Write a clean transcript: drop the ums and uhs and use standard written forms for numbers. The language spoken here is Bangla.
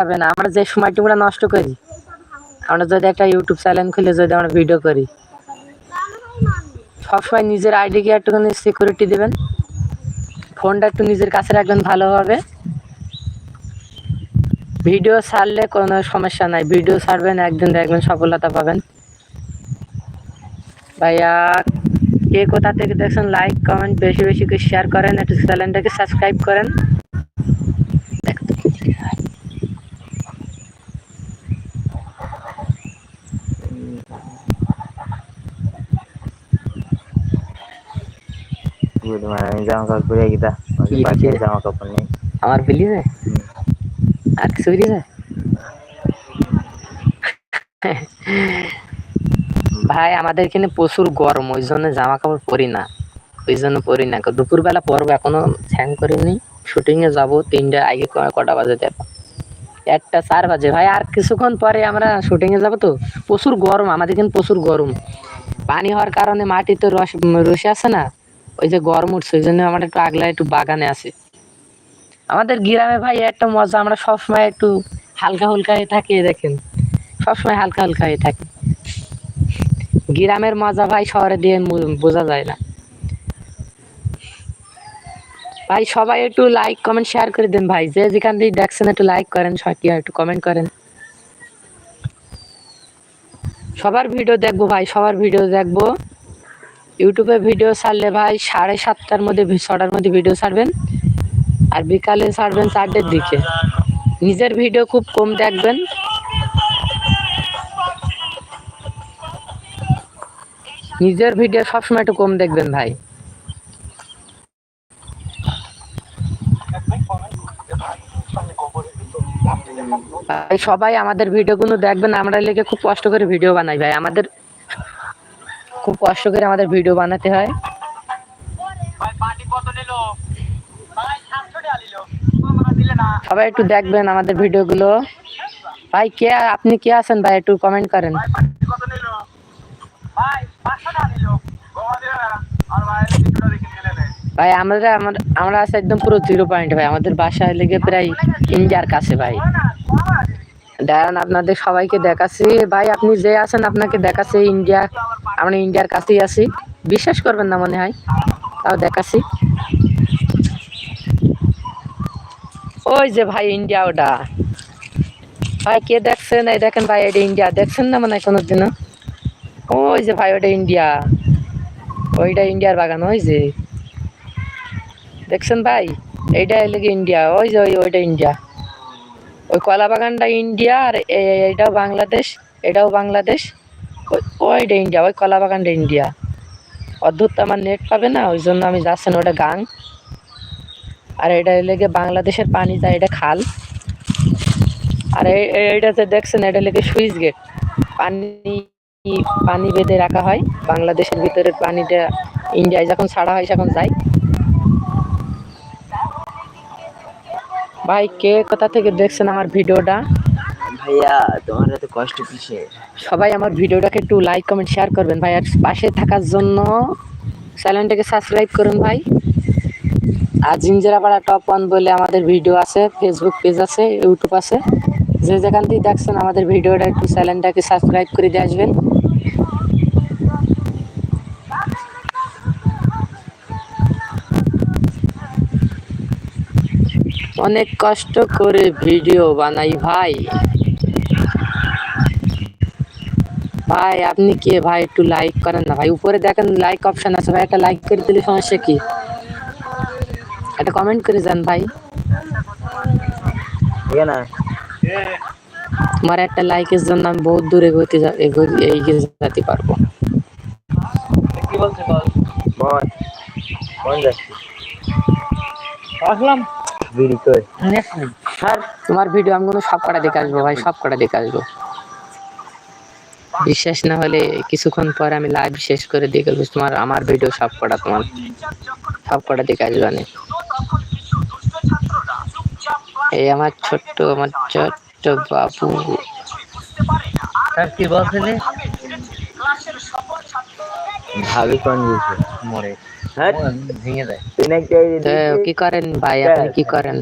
হবে না। আমরা যে সময়টুকু নষ্ট করি, আমরা যদি একটা ইউটিউব চ্যানেল খুলে যদি আমরা ভিডিও করি, সবসময় নিজের আইডিকে একটুখানি সিকিউরিটি দেবেন, ফোনটা একটু নিজের কাছে রাখবেন ভালোভাবে। ভিডিও ছাড়লে কোনো সমস্যা নাই, ভিডিও ছাড়বেন, একদিন দেখবেন সফলতা পাবেন। ভাইয়া কে কোথা থেকে দেখছেন, লাইক কমেন্ট বেশি বেশি করে শেয়ার করেন, একটু চ্যানেলটাকে সাবস্ক্রাইব করেন। জামা কাপড় পরে গিতা জামা কাপড় নেই আমার বিলি যায় আর কিছু বিলি যায়। ভাই আমাদের এখানে প্রচুর গরম, ওই জন্য জামা কাপড় পরি না, ওই জন্য পরি না। দুপুরবেলা পরবো, এখনো স্নান করিনি। শুটিং এ যাবো 3টা আগে, কটা বাজে দেখো 1টা 4 বাজে ভাই। আর কিছুক্ষণ পরে আমরা শুটিং এ যাবো। তো প্রচুর গরম আমাদের এখানে, প্রচুর গরম। পানি হওয়ার কারণে মাটিতে রসে আছে না, ওই যে গরম উঠছে, ওই জন্য আমরা একটু আগলা একটু বাগানে আছি। আমাদের গ্রামে ভাই একটা মজা, আমরা সবসময় একটু হালকা হালকা হয়ে থাকি। দেখেন সবসময় হালকা হালকা হয়ে থাকি। গ্রামের মজা ভাই শহরে দিয়ে বোঝা যায় না। ভাই সবাই একটু লাইক কমেন্ট শেয়ার করে দেন ভাই, যে যেখান থেকে দেখছেন একটু লাইক করেন, একটু কমেন্ট করেন। সবার ভিডিও দেখবো ভাই, সবার ভিডিও দেখবো। ইউটিউবে ভিডিও ছাড়লে ভাই 7:30টার মধ্যে, 6টার মধ্যে ভিডিও ছাড়বেন, আর বিকালে ছাড়বেন 4টের দিকে। নিজের ভিডিও খুব কম দেখবেন, নিজের ভিডিও সবসময় একটু কম দেখবেন ভাই। সবাই আমাদের ভিডিওগুলো দেখবেন, আমরা লেগে খুব কষ্ট করে ভিডিও বানাই ভাই, আমাদের খুব কষ্ট করে আমাদের ভিডিও বানাতে হয়। সবাই একটু দেখবেন আমাদের ভিডিওগুলো। ভাই কে আপনি কে আছেন ভাই, একটু কমেন্ট করেন। ভাই আমরা আছি একদম পুরো 0 পয়েন্ট ভাই, আমাদের বাসায় লেগে প্রায় ইন্ডিয়ার কাছে ভাই। দাঁড়ান আপনাদের সবাইকে দেখাচ্ছি ভাই, আপনি যে আছেন আপনাকে দেখাচ্ছি ইন্ডিয়া, আমরা ইন্ডিয়ার কাছেই আছি। বিশ্বাস করবেন না মনে হয়, তাও দেখাচ্ছি। ওই যে ভাই ইন্ডিয়া, ওটা ভাই কে দেখছেন, এই দেখেন ভাই, এটা ইন্ডিয়া দেখছেন না মানে কোনোদিনও। ওই যে ভাই ওটা ইন্ডিয়া, ওইটা ইন্ডিয়ার বাগান, ওই যে দেখছেন ভাই, এইটা লেগে ইন্ডিয়া, ওই যে ওইটা ইন্ডিয়া, ওই কলা বাগানটা ইন্ডিয়া, আর এইটাও বাংলাদেশ, এটাও বাংলাদেশ। ওইটা ইন্ডিয়া, ওই কলা বাগানটা ইন্ডিয়া। অদ্ভুত, আমার নেট পাবে না, ওই জন্য আমি যাচ্ছেন ওটা গাং। আর এটা লেগে বাংলাদেশের পানি যায়, এটা খাল। আর এইটাতে দেখছেন এটা লেগে সুইচ গেট, পানি পানি বেঁধে রাখা হয় বাংলাদেশের ভিতরের পানিটা ইন্ডিয়ায় যখন ছাড়া হয় তখন যায়। ভাই কে কোথা থেকে দেখছেন আমার ভিডিওটা? ভাইয়া তোমার এত কষ্ট কিসে? সবাই আমার ভিডিওটাকে একটু লাইক কমেন্ট শেয়ার করবেন ভাই, আর পাশে থাকার জন্য চ্যানেলটাকে সাবস্ক্রাইব করুন ভাই। আর জিঞ্জিরাপাড়া টপ 1 বলে আমাদের ভিডিও আছে, ফেসবুক পেজ আছে, ইউটিউব আছে। যে যেখান থেকে দেখছেন আমাদের ভিডিওটা, একটু চ্যানেলটাকে সাবস্ক্রাইব করে দিয়ে আসবেন। অনেক কষ্ট করে ভিডিও বানাই ভাই। ভাই আপনি কে ভাই, একটু লাইক করেন না ভাই, উপরে দেখেন লাইক অপশন আছে ভাই, একটা লাইক করে দিলে সমস্যা কি, একটা কমেন্ট করে যান ভাই। তোমার একটা লাইকের জন্য আমি বহুত দূরে এগিয়ে যেতে পারবো। কি বলছে বল বল কোন যাচ্ছি আসলাম ভিডিও কর স্যার তোমার ভিডিও আমি কোনো সব কটা দেখে আসবো ভাই, সব কটা দেখে আসবো। বিশ্বাস না হলে কিছুক্ষণ পর আমি লাইভ শেষ করে দিয়ে গেল, তোমার আমার ভিডিও সব কটা, তোমার সব কটা দেখে আসবানে। এই আমার ছোট্ট বাবু। স্যার কি বলছিলি? ভাবি কোন দিয়েছে মরে, হ্যাঁ ভেঙে যায়। কি করেন ভাই, আপনি কি করেন?